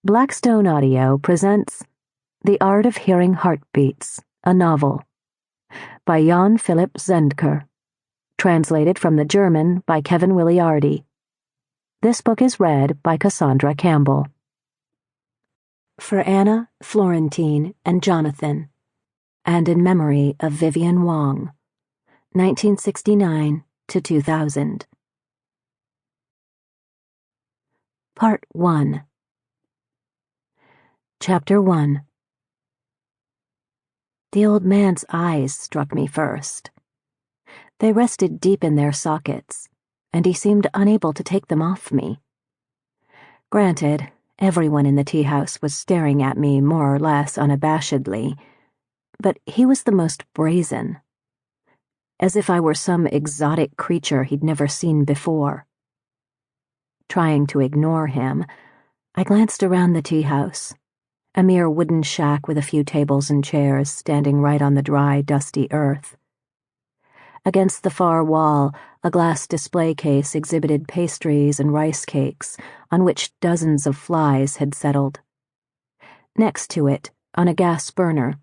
Blackstone Audio presents The Art of Hearing Heartbeats, a novel, by Jan-Philipp Sendker, translated from the German by Kevin Williardi. This book is read by Cassandra Campbell. For Anna, Florentine, and Jonathan, and in memory of Vivian Wong, 1969 to 2000. Part 1. Chapter 1. The old man's eyes struck me first. They rested deep in their sockets, and he seemed unable to take them off me. Granted, everyone in the tea-house was staring at me more or less unabashedly, but he was the most brazen, as if I were some exotic creature he'd never seen before. Trying to ignore him, I glanced around the tea-house, a mere wooden shack with a few tables and chairs standing right on the dry, dusty earth. Against the far wall, a glass display case exhibited pastries and rice cakes on which dozens of flies had settled. Next to it, on a gas burner,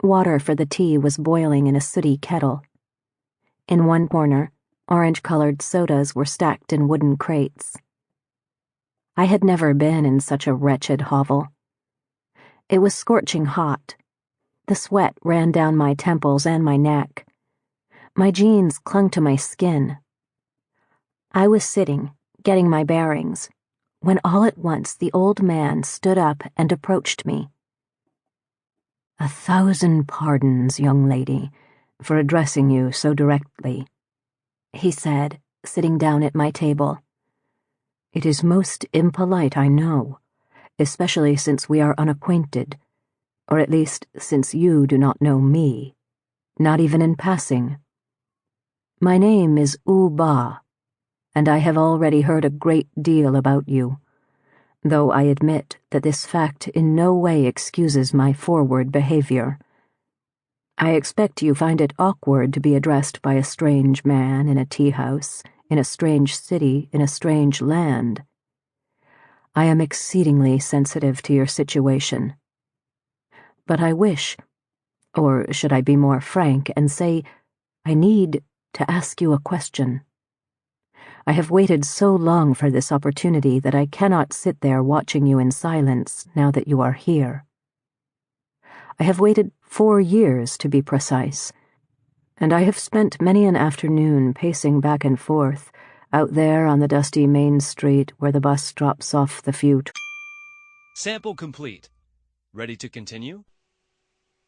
water for the tea was boiling in a sooty kettle. In one corner, orange-colored sodas were stacked in wooden crates. I had never been in such a wretched hovel. It was scorching hot. The sweat ran down my temples and my neck. My jeans clung to my skin. I was sitting, getting my bearings, when all at once the old man stood up and approached me. "1,000 pardons, young lady, for addressing you so directly," he said, sitting down at my table. "It is most impolite, I know, especially since we are unacquainted, or at least since you do not know me, not even in passing. My name is Ba, and I have already heard a great deal about you, though I admit that this fact in no way excuses my forward behavior. I expect you find it awkward to be addressed by a strange man in a tea-house, in a strange city, in a strange land. I am exceedingly sensitive to your situation. But I wish, or should I be more frank and say, I need to ask you a question. I have waited so long for this opportunity that I cannot sit there watching you in silence now that you are here. I have waited 4 years, to be precise, and I have spent many an afternoon pacing back and forth out there on the dusty main street where the bus drops off the few. Sample complete. Ready to continue?